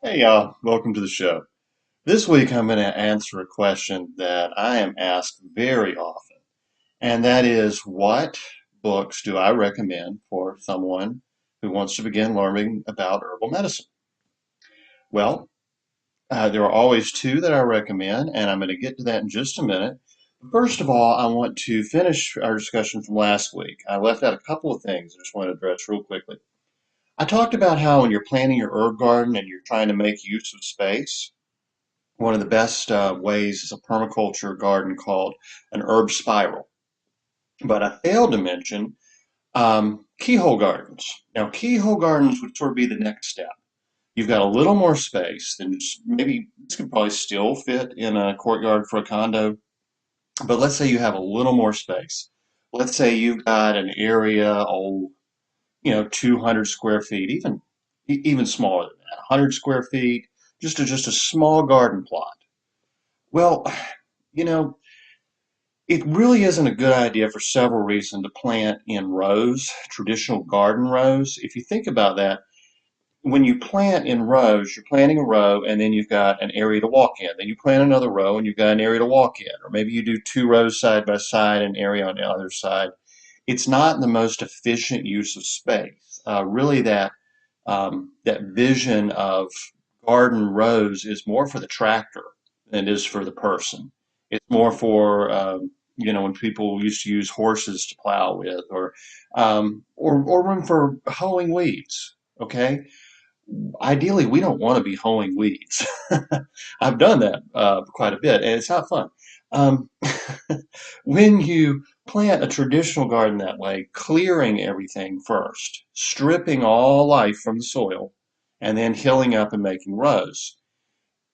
Hey y'all, welcome to the show. This week I'm going to answer a question that I am asked very often, and that is what books do I recommend for someone who wants to begin learning about herbal medicine? Well, there are always two that I recommend, and I'm going to get to that in just a minute. First of all, I want to finish our discussion from last week. I left out a couple of things I just want to address real quickly. I talked about how when you're planting your herb garden and you're trying to make use of space, one of the best ways is a permaculture garden called an herb spiral. But I failed to mention keyhole gardens. Now, keyhole gardens would sort of be the next step. You've got a little more space than maybe this could probably still fit in a courtyard for a condo, but let's say you have a little more space. Let's say you've got an area, 200 square feet, even smaller than that, 100 square feet, just a small garden plot. Well, you know, it really isn't a good idea for several reasons to plant in rows, traditional garden rows. If you think about that, when you plant in rows, you're planting a row and then you've got an area to walk in. Then you plant another row and you've got an area to walk in. Or maybe you do two rows side by side, an area on the other side. It's not the most efficient use of space. Really, that vision of garden rows is more for the tractor than it is for the person. It's more for when people used to use horses to plow with, or room for hoeing weeds. Okay, ideally, we don't want to be hoeing weeds. I've done that quite a bit, and it's not fun. Um, when you plant a traditional garden that way, clearing everything first, stripping all life from the soil, and then hilling up and making rows,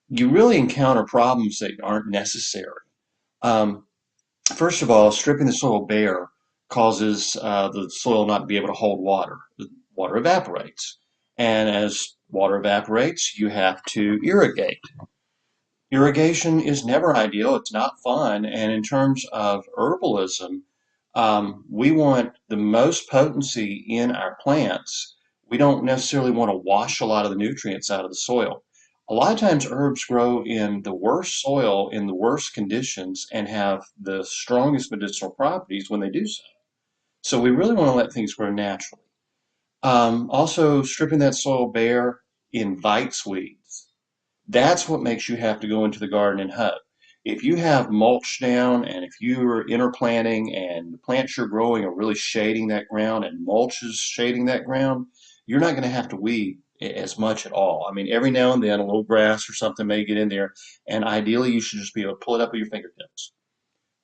you really encounter problems that aren't necessary. Um, First of all, stripping the soil bare causes the soil not to be able to hold water. The water evaporates. And as water evaporates, you have to irrigate. Irrigation is never ideal. It's not fun. And in terms of herbalism, we want the most potency in our plants. We don't necessarily want to wash a lot of the nutrients out of the soil. A lot of times, herbs grow in the worst soil, in the worst conditions, and have the strongest medicinal properties when they do so. So, we really want to let things grow naturally. Also, stripping that soil bare invites weeds. That's what makes you have to go into the garden and hoe. If you have mulch down and if you're interplanting and the plants you're growing are really shading that ground and mulch is shading that ground, you're not going to have to weed as much at all. I mean, every now and then a little grass or something may get in there, and ideally you should just be able to pull it up with your fingertips.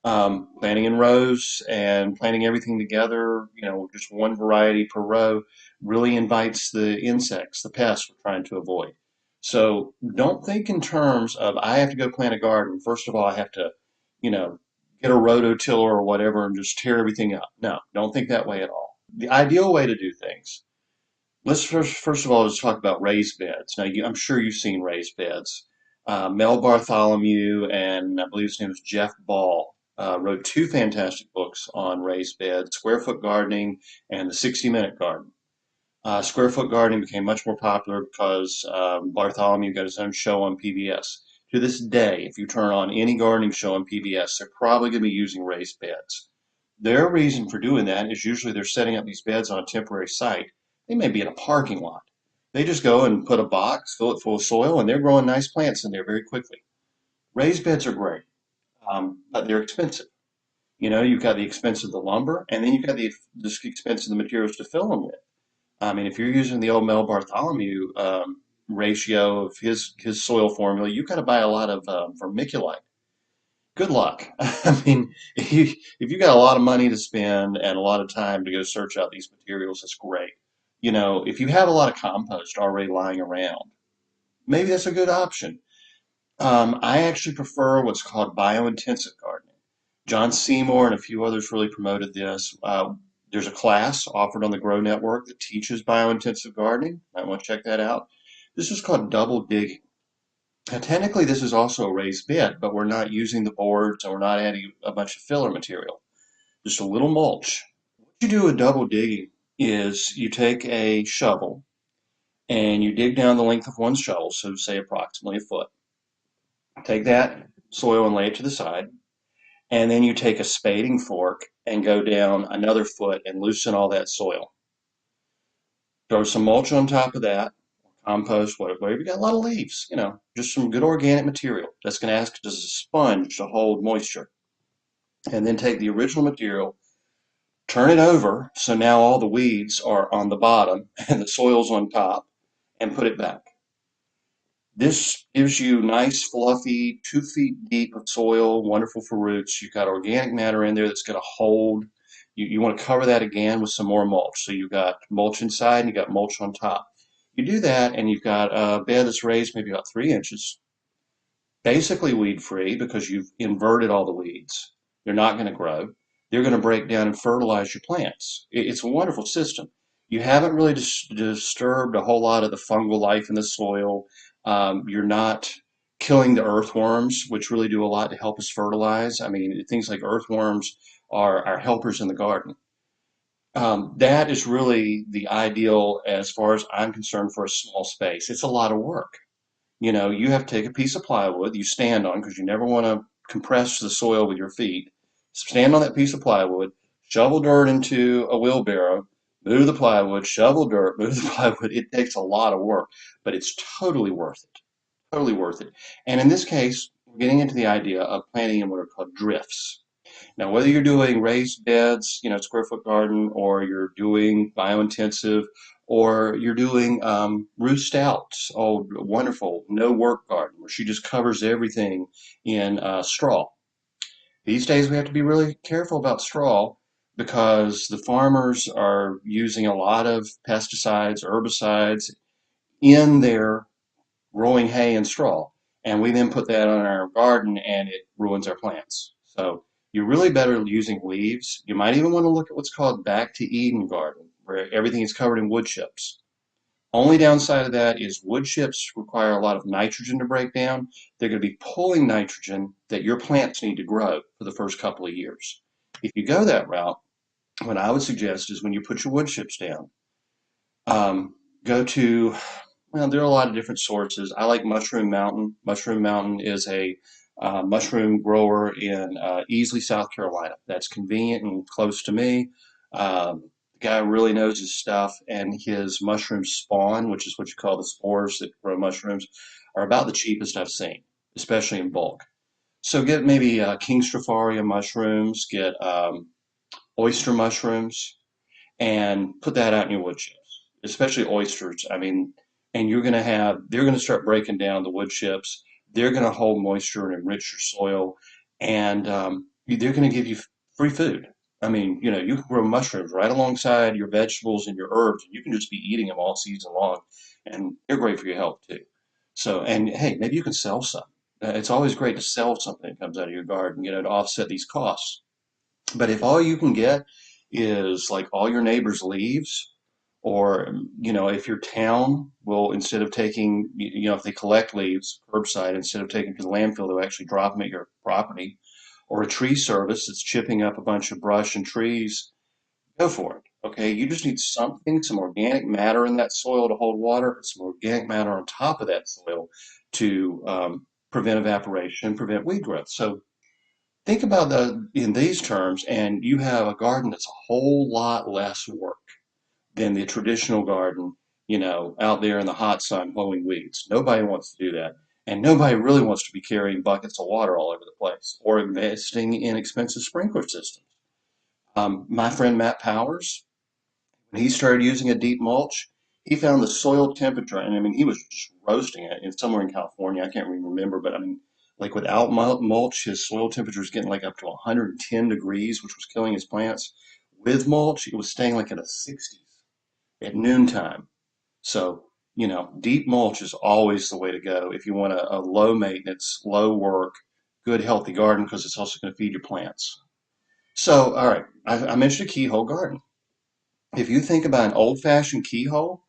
Planting in rows and planting everything together, just one variety per row, really invites the insects, the pests we're trying to avoid. So don't think in terms of I have to go plant a garden. First of all, I have to, you know, get a rototiller or whatever and just tear everything up. No, don't think that way at all. The ideal way to do things. Let's first of all just talk about raised beds. Now, I'm sure you've seen raised beds. Mel Bartholomew and I believe his name is Jeff Ball wrote two fantastic books on raised beds, Square Foot Gardening and The 60-Minute Garden. Square Foot Gardening became much more popular because Bartholomew got his own show on PBS. To this day, if you turn on any gardening show on PBS, they're probably going to be using raised beds. Their reason for doing that is usually they're setting up these beds on a temporary site. They may be in a parking lot. They just go and put a box, fill it full of soil, and they're growing nice plants in there very quickly. Raised beds are great, but they're expensive. You've got the expense of the lumber, and then you've got the expense of the materials to fill them with. I mean, if you're using the old Mel Bartholomew ratio of his soil formula, you've got to buy a lot of vermiculite. Good luck. I mean, if you got a lot of money to spend and a lot of time to go search out these materials, it's great. If you have a lot of compost already lying around, maybe that's a good option. I actually prefer what's called biointensive gardening. John Seymour and a few others really promoted this. There's a class offered on the Grow Network that teaches biointensive gardening. I want to check that out. This is called double digging. Now, technically, this is also a raised bed, but we're not using the boards and we're not adding a bunch of filler material, just a little mulch. What you do with double digging is you take a shovel and you dig down the length of one shovel, so say approximately a foot. Take that soil and lay it to the side, and then you take a spading fork and go down another foot and loosen all that soil. Throw some mulch on top of that, compost, whatever. You got a lot of leaves, just some good organic material that's going to act as a sponge to hold moisture. And then take the original material, turn it over so now all the weeds are on the bottom and the soil's on top, and put it back. This gives you nice, fluffy, 2 feet deep of soil, wonderful for roots. You've got organic matter in there that's going to hold. You want to cover that again with some more mulch. So you've got mulch inside and you've got mulch on top. You do that and you've got a bed that's raised maybe about 3 inches, basically weed free because you've inverted all the weeds. They're not going to grow. They're going to break down and fertilize your plants. It's a wonderful system. You haven't really disturbed a whole lot of the fungal life in the soil. You're not killing the earthworms, which really do a lot to help us fertilize. I mean, things like earthworms are our helpers in the garden. That is really the ideal as far as I'm concerned for a small space. It's a lot of work. You have to take a piece of plywood you stand on because you never want to compress the soil with your feet. Stand on that piece of plywood, shovel dirt into a wheelbarrow, move the plywood, shovel dirt, move the plywood. It takes a lot of work, but it's totally worth it. Totally worth it. And in this case, we're getting into the idea of planting in what are called drifts. Now, whether you're doing raised beds, square foot garden, or you're doing biointensive, or you're doing Ruth Stout's old wonderful no work garden, where she just covers everything in straw. These days, we have to be really careful about straw because the farmers are using a lot of pesticides, herbicides in their growing hay and straw. And we then put that on our garden and it ruins our plants. So you're really better using leaves. You might even want to look at what's called back to Eden garden, where everything is covered in wood chips. Only downside of that is wood chips require a lot of nitrogen to break down. They're going to be pulling nitrogen that your plants need to grow for the first couple of years. If you go that route, what I would suggest is when you put your wood chips down, go to well, there are a lot of different sources. I like Mushroom Mountain. Mushroom Mountain is a mushroom grower in Easley, South Carolina. That's convenient and close to me. The guy really knows his stuff, and his mushroom spawn, which is what you call the spores that grow mushrooms, are about the cheapest I've seen, especially in bulk. So get maybe King Stropharia mushrooms, get oyster mushrooms, and put that out in your wood chips, especially oysters. I mean, and they're going to start breaking down the wood chips. They're going to hold moisture and enrich your soil, and they're going to give you free food. I mean, you can grow mushrooms right alongside your vegetables and your herbs, and you can just be eating them all season long, and they're great for your health too. So, and hey, maybe you can sell some. It's always great to sell something that comes out of your garden, to offset these costs. But if all you can get is like all your neighbors' leaves, or if your town will, instead of taking, if they collect leaves curbside, instead of taking to the landfill, they'll actually drop them at your property, or a tree service that's chipping up a bunch of brush and trees, go for it. Okay, you just need something, some organic matter in that soil to hold water, some organic matter on top of that soil to prevent evaporation, prevent weed growth. So think about that in these terms, and you have a garden that's a whole lot less work than the traditional garden, out there in the hot sun mowing weeds. Nobody wants to do that. And nobody really wants to be carrying buckets of water all over the place or investing in expensive sprinkler systems. My friend Matt Powers, when he started using a deep mulch, he found the soil temperature, and I mean, he was just roasting it. It's somewhere in California. I can't even remember, but I mean, like without mulch, his soil temperature was getting like up to 110 degrees, which was killing his plants. With mulch, it was staying like in the 60s at noontime. So, deep mulch is always the way to go if you want a low maintenance, low work, good healthy garden because it's also going to feed your plants. So, all right, I mentioned a keyhole garden. If you think about an old-fashioned keyhole,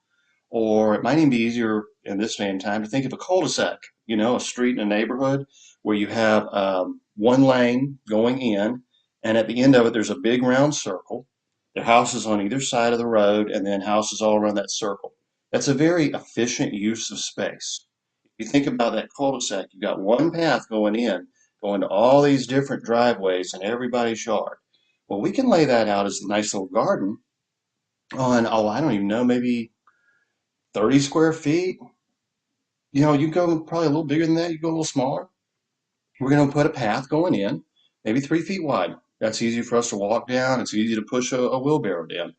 or it might even be easier in this day and time to think of a cul-de-sac, a street in a neighborhood where you have one lane going in, and at the end of it, there's a big round circle. There are houses on either side of the road, and then houses all around that circle. That's a very efficient use of space. If you think about that cul-de-sac, you've got one path going to all these different driveways in everybody's yard. Well, we can lay that out as a nice little garden on, oh, I don't even know, maybe 30 square feet. You go probably a little bigger than that, you go a little smaller. We're going to put a path going in, maybe 3 feet wide. That's easy for us to walk down. It's easy to push a wheelbarrow down.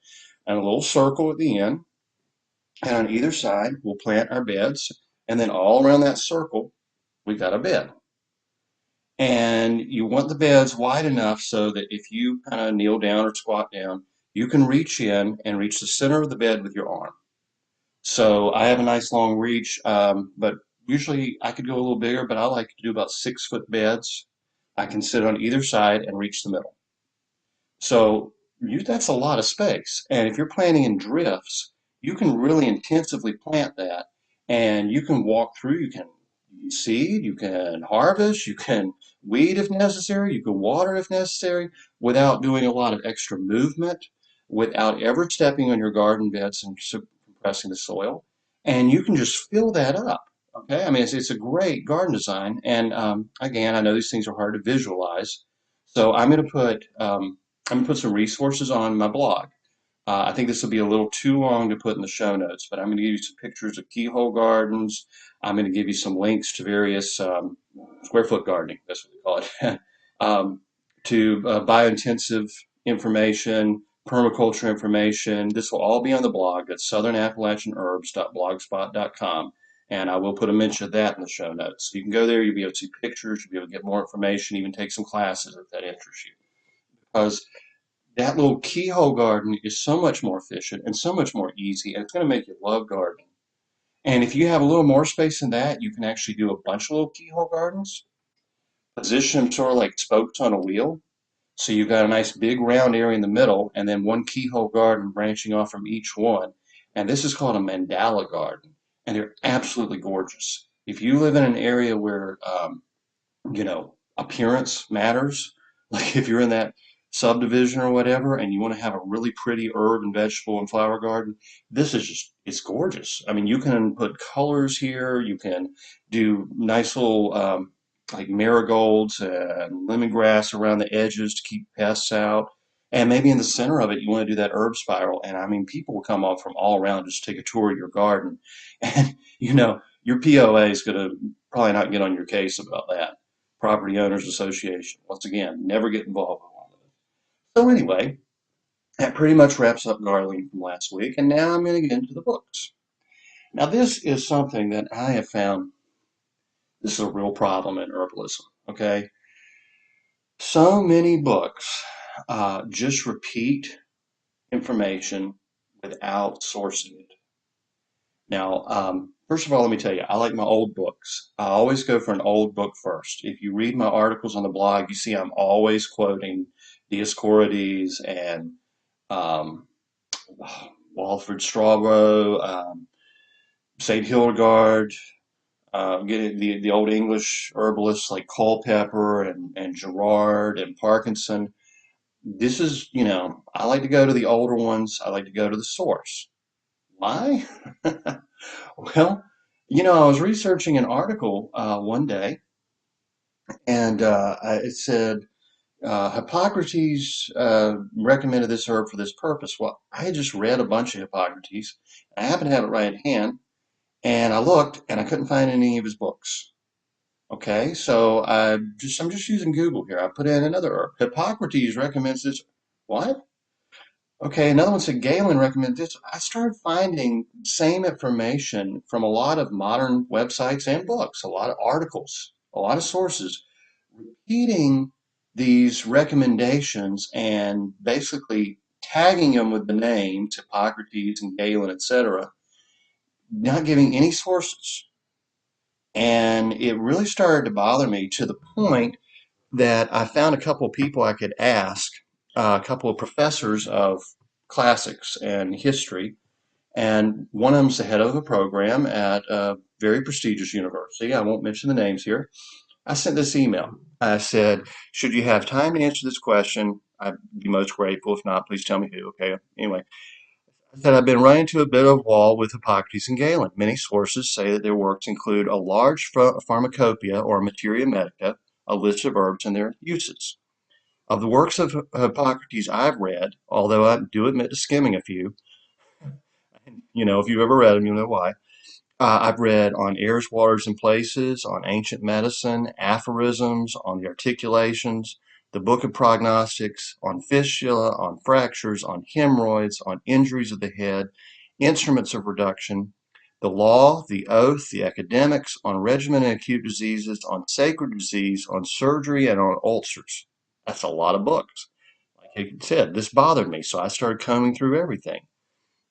And a little circle at the end. And on either side, we'll plant our beds. And then all around that circle, we've got a bed. And you want the beds wide enough so that if you kind of kneel down or squat down, you can reach in and reach the center of the bed with your arm. So I have a nice long reach, but usually I could go a little bigger, but I like to do about 6 foot beds. I can sit on either side and reach the middle. So that's a lot of space. And if you're planting in drifts, you can really intensively plant that and you can walk through, you can seed, you can harvest, you can weed if necessary, you can water if necessary without doing a lot of extra movement, without ever stepping on your garden beds and compressing the soil. And you can just fill that up. Okay, I mean, it's a great garden design. And again, I know these things are hard to visualize. So I'm gonna put some resources on my blog. I think this will be a little too long to put in the show notes, but I'm going to give you some pictures of keyhole gardens. I'm going to give you some links to various square foot gardening, that's what they call it, to biointensive information, permaculture information. This will all be on the blog. That's southern-appalachian-herbs.blogspot.com. And I will put a mention of that in the show notes. So you can go there, you'll be able to see pictures, you'll be able to get more information, even take some classes if that interests you. Because that little keyhole garden is so much more efficient and so much more easy, and it's going to make you love gardening. And if you have a little more space than that, you can actually do a bunch of little keyhole gardens, position them sort of like spokes on a wheel. So you've got a nice big round area in the middle, and then one keyhole garden branching off from each one. And this is called a mandala garden, and they're absolutely gorgeous. If you live in an area where appearance matters. Like if you're in that subdivision or whatever, and you want to have a really pretty herb and vegetable and flower garden, this is it's gorgeous. I mean, you can put colors here. You can do nice little like marigolds and lemongrass around the edges to keep pests out. And maybe in the center of it, you want to do that herb spiral. And I mean, people will come off from all around just to take a tour of your garden. And, your POA is going to probably not get on your case about that. Property Owners Association. Once again, never get involved with one of those. So anyway, that pretty much wraps up gardening from last week, and now I'm going to get into the books. Now this is something that I have found this is a real problem in herbalism. Okay, so many books just repeat information without sourcing it. Now, first of all, let me tell you, I like my old books. I always go for an old book first. If you read my articles on the blog, you see I'm always quoting Dioscorides and um, Walfrid Strawbrow, St. Hildegard, get the old English herbalists like Culpeper and Gerard and Parkinson. This is, I like to go to the older ones. I like to go to the source. Why? Well, I was researching an article one day, and it said Hippocrates recommended this herb for this purpose. Well, I had just read a bunch of Hippocrates. I happened to have it right at hand, and I looked, and I couldn't find any of his books. Okay, so I'm just using Google here. I put in another herb. Hippocrates recommends this. What? Okay, another one said Galen recommended this. I started finding same information from a lot of modern websites and books, a lot of articles, a lot of sources, repeating these recommendations and basically tagging them with the names, Hippocrates and Galen, etc., not giving any sources. And it really started to bother me to the point that I found a couple of people I could ask, a couple of professors of classics and history, and one of them's the head of a program at a very prestigious university. I won't mention the names here. I sent this email. I said, should you have time to answer this question, I'd be most grateful. If not, please tell me who. Okay. Anyway, I said I've been running into a bit of a wall with Hippocrates and Galen. Many sources say that their works include a large pharmacopoeia or materia medica, a list of herbs and their uses. Of the works of Hippocrates I've read, although I do admit to skimming a few, if you've ever read them, you'll know why. I've read on airs, waters, and places, on ancient medicine, aphorisms, on the articulations, the book of prognostics, on fistula, on fractures, on hemorrhoids, on injuries of the head, instruments of reduction, the law, the oath, the academics, on regimen and acute diseases, on sacred disease, on surgery, and on ulcers. That's a lot of books. Like I said, this bothered me, so I started combing through everything.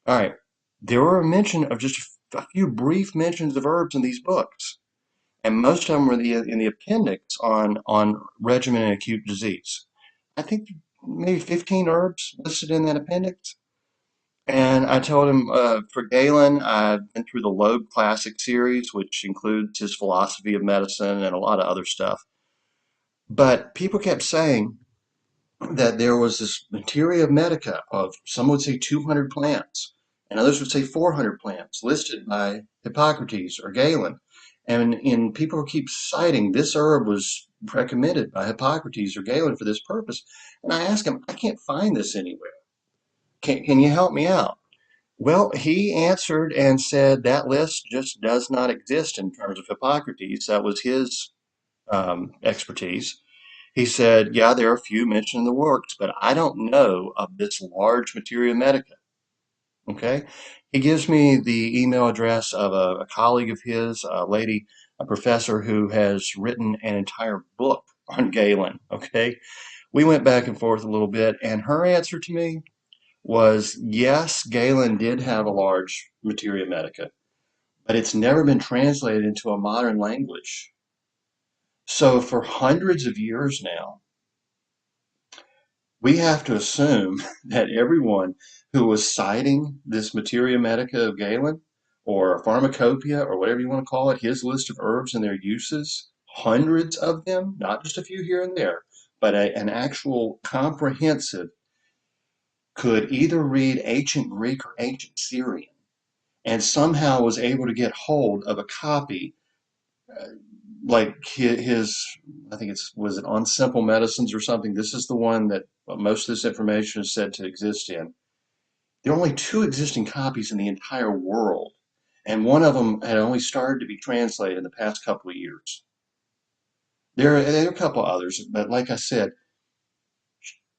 All right. There were a mention of just a few brief mentions of herbs in these books, and most of them were in the appendix on regimen and acute disease. I think maybe 15 herbs listed in that appendix. And I told him for Galen, I've been through the Loeb Classic series, which includes his philosophy of medicine and a lot of other stuff. But people kept saying that there was this materia medica of, some would say 200 plants, and others would say 400 plants listed by Hippocrates or Galen. And people keep citing this herb was recommended by Hippocrates or Galen for this purpose. And I asked him, I can't find this anywhere. Can you help me out? Well, he answered and said that list just does not exist in terms of Hippocrates. That was his expertise. He said, yeah, there are a few mentioned in the works, but I don't know of this large materia medica. Okay. He gives me the email address of a colleague of his, a lady, a professor who has written an entire book on Galen. Okay. We went back and forth a little bit, and her answer to me was yes, Galen did have a large materia medica, but it's never been translated into a modern language. So for hundreds of years now, we have to assume that everyone who was citing this materia medica of Galen or pharmacopoeia or whatever you want to call it, his list of herbs and their uses, hundreds of them, not just a few here and there, but an actual comprehensive, could either read ancient Greek or ancient Syrian and somehow was able to get hold of a copy like his, I think was it on Simple Medicines or something. This is the one that most of this information is said to exist in. There are only two existing copies in the entire world, and one of them had only started to be translated in the past couple of years. There are a couple others, but like I said,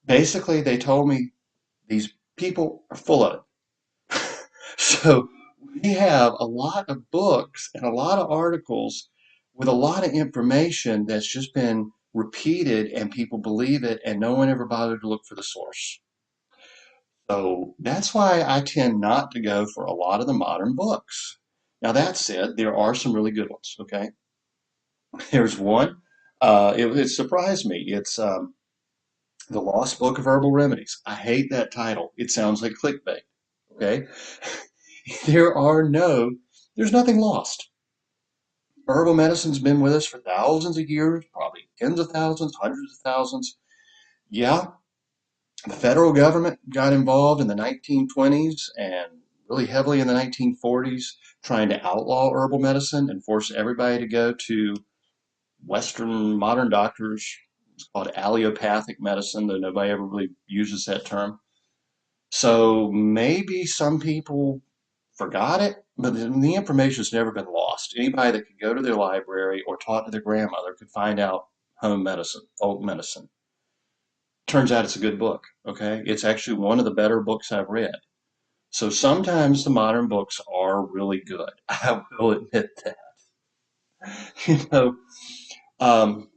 basically they told me these people are full of it. So we have a lot of books and a lot of articles with a lot of information that's just been repeated and people believe it and no one ever bothered to look for the source. So that's why I tend not to go for a lot of the modern books. Now that said, there are some really good ones, okay? There's one, it surprised me. It's The Lost Book of Herbal Remedies. I hate that title. It sounds like clickbait, okay? There are no, there's nothing lost. Herbal medicine's been with us for thousands of years, probably tens of thousands, hundreds of thousands. Yeah, the federal government got involved in the 1920s and really heavily in the 1940s trying to outlaw herbal medicine and force everybody to go to Western modern doctors. It's called allopathic medicine, though nobody ever really uses that term. So maybe some people forgot it, but the information's never been lost. Anybody that could go to their library or talk to their grandmother could find out home medicine, folk medicine. Turns out it's a good book, okay? It's actually one of the better books I've read. So sometimes the modern books are really good. I will admit that. You know, um,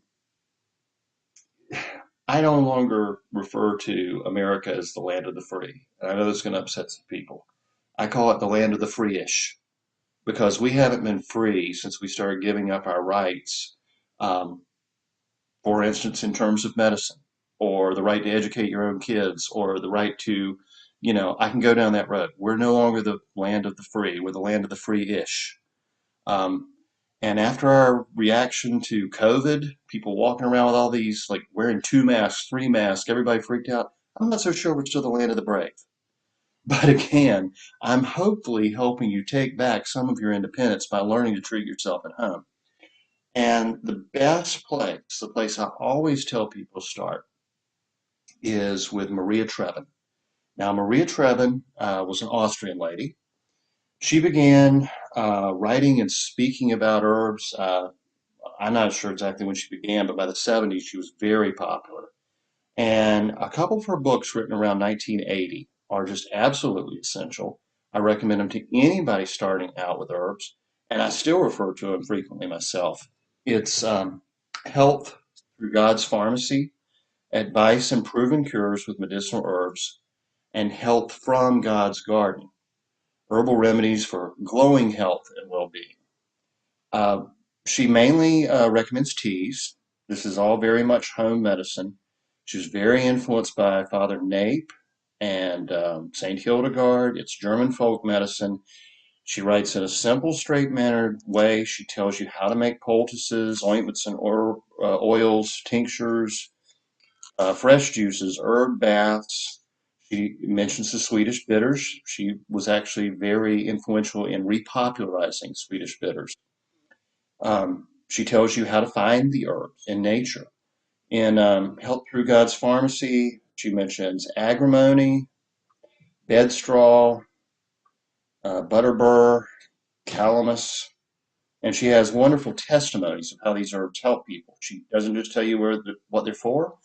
I no longer refer to America as the land of the free. And I know this is going to upset some people. I call it the land of the free-ish because we haven't been free since we started giving up our rights, um, for instance, in terms of medicine or the right to educate your own kids or the right to, I can go down that road. We're no longer the land of the free. We're the land of the free-ish. Um, and after our reaction to COVID, people walking around with all these, like wearing two masks, three masks, everybody freaked out. I'm not so sure we're still the land of the brave. But again, I'm hopefully helping you take back some of your independence by learning to treat yourself at home. And the best place, the place I always tell people to start, is with Maria Treben. Now, Maria Treben was an Austrian lady. She began writing and speaking about herbs. I'm not sure exactly when she began, but by the 70s, she was very popular. And a couple of her books written around 1980 are just absolutely essential. I recommend them to anybody starting out with herbs, and I still refer to them frequently myself. It's Health Through God's Pharmacy, Advice and Proven Cures with Medicinal Herbs, and Health from God's Garden, Herbal Remedies for Glowing Health and Well-Being. Uh, she mainly recommends teas. This is all very much home medicine. She was very influenced by Father Nape and Saint Hildegard. It's German folk medicine. She writes in a simple, straight-mannered way. She tells you how to make poultices, ointments, and oils, tinctures, fresh juices, herb baths. She mentions the Swedish bitters. She was actually very influential in repopularizing Swedish bitters. She tells you how to find the herbs in nature. In Health Through God's Pharmacy, she mentions agrimony, bedstraw, butterbur, calamus, and she has wonderful testimonies of how these herbs help people. She doesn't just tell you what they're for,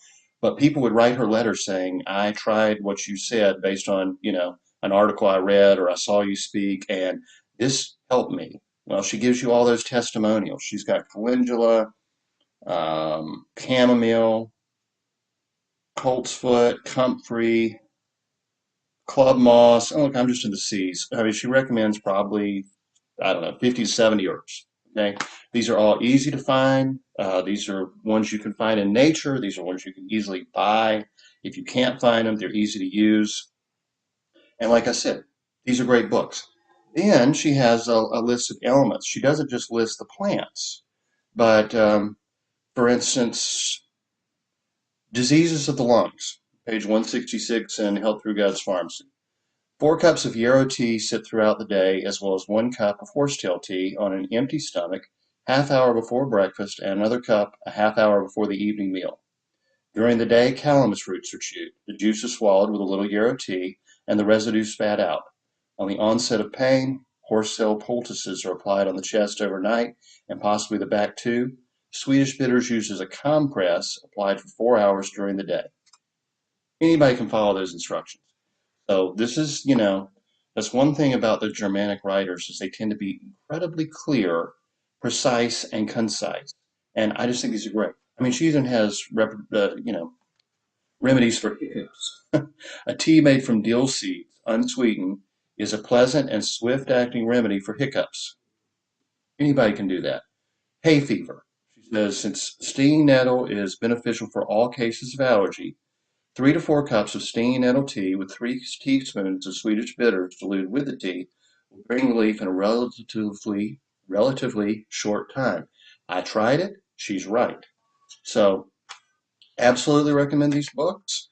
but people would write her letters saying, "I tried what you said based on an article I read or I saw you speak, and this helped me." Well, she gives you all those testimonials. She's got calendula, chamomile, coltsfoot, comfrey, club moss. Oh, look, I'm just in the C's. I mean, she recommends probably, I don't know, 50 to 70 herbs. Okay. These are all easy to find. These are ones you can find in nature. These are ones you can easily buy. If you can't find them, they're easy to use. And like I said, these are great books. Then she has a list of elements. She doesn't just list the plants, but for instance, diseases of the lungs, page 166 in Health Through God's Pharmacy. 4 cups of yarrow tea sit throughout the day, as well as 1 cup of horsetail tea on an empty stomach, half hour before breakfast, and another cup a half hour before the evening meal. During the day, calamus roots are chewed. The juice is swallowed with a little yarrow tea, and the residue spat out. On the onset of pain, horsetail poultices are applied on the chest overnight, and possibly the back too. Swedish bitters used as a compress, applied for 4 hours during the day. Anybody can follow those instructions. So this is, that's one thing about the Germanic writers is they tend to be incredibly clear, precise, and concise. And I just think these are great. I mean, she even has, remedies for hiccups. A tea made from dill seeds, unsweetened, is a pleasant and swift-acting remedy for hiccups. Anybody can do that. Hay fever. She says, since stinging nettle is beneficial for all cases of allergy, 3 to 4 cups of stinging nettle tea with 3 teaspoons of Swedish bitters diluted with the tea will bring relief in a relatively short time. I tried it. She's right. So absolutely recommend these books.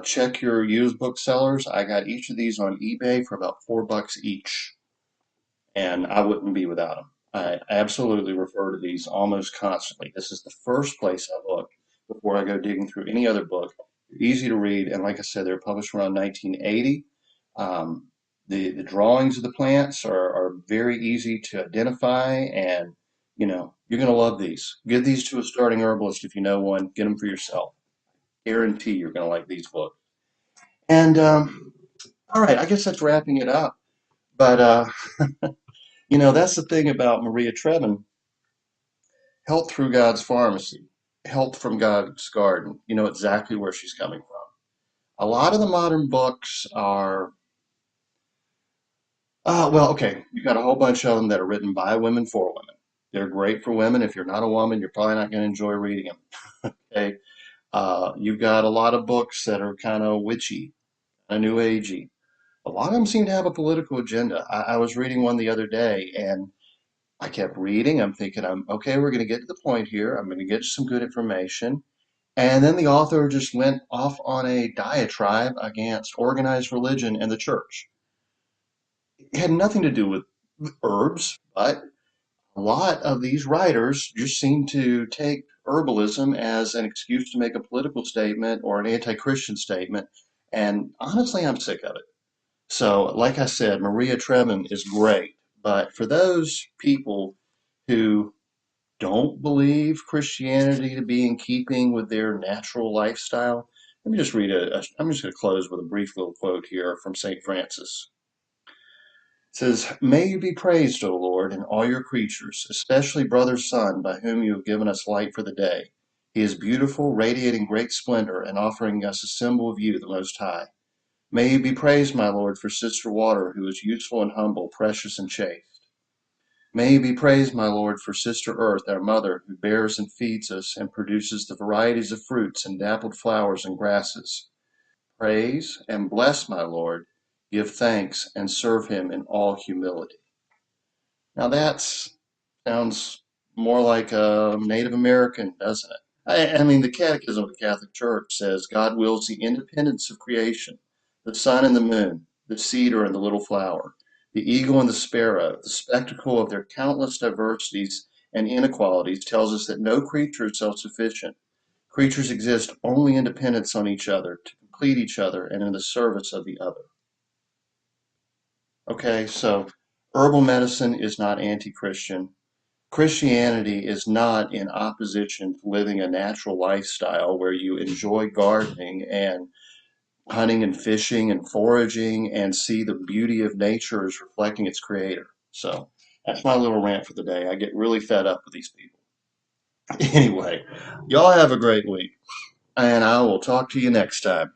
Check your used booksellers. I got each of these on eBay for about $4 each, and I wouldn't be without them. I absolutely refer to these almost constantly. This is the first place I look before I go digging through any other book. They're easy to read, and like I said, they were published around 1980. Um, the drawings of the plants are very easy to identify, and you're going to love these. Give these to a starting herbalist if you know one. Get them for yourself. Guarantee you're going to like these books. And all right, I guess that's wrapping it up. But that's the thing about Maria Treben. Health Through God's Pharmacy, Health from God's Garden. You know exactly where she's coming from. A lot of the modern books are, well, okay, you've got a whole bunch of them that are written by women for women. They're great for women. If you're not a woman, you're probably not going to enjoy reading them. Okay. You've got a lot of books that are kind of witchy, kind of new agey. A lot of them seem to have a political agenda. I was reading one the other day and I kept reading. I'm thinking, we're going to get to the point here. I'm going to get some good information. And then the author just went off on a diatribe against organized religion and the church. It had nothing to do with herbs, but a lot of these writers just seem to take herbalism as an excuse to make a political statement or an anti-Christian statement. And honestly, I'm sick of it. So, like I said, Maria Trevin is great. But for those people who don't believe Christianity to be in keeping with their natural lifestyle, let me just read I'm just going to close with a brief little quote here from St. Francis. It says, "May you be praised, O Lord, in all your creatures, especially brother sun, by whom you have given us light for the day. He is beautiful, radiating great splendor, and offering us a symbol of you, the Most High. May you be praised, my Lord, for sister water, who is useful and humble, precious and chaste. May you be praised, my Lord, for sister earth, our mother, who bears and feeds us, and produces the varieties of fruits and dappled flowers and grasses. Praise and bless, my Lord, give thanks and serve him in all humility." Now that sounds more like a Native American, doesn't it? I mean, the Catechism of the Catholic Church says God wills the independence of creation, the sun and the moon, the cedar and the little flower, the eagle and the sparrow. The spectacle of their countless diversities and inequalities tells us that no creature is self-sufficient. Creatures exist only in dependence on each other, to complete each other, and in the service of the other. Okay, so herbal medicine is not anti-Christian. Christianity is not in opposition to living a natural lifestyle where you enjoy gardening and hunting and fishing and foraging and see the beauty of nature as reflecting its creator. So that's my little rant for the day. I get really fed up with these people. Anyway, y'all have a great week, and I will talk to you next time.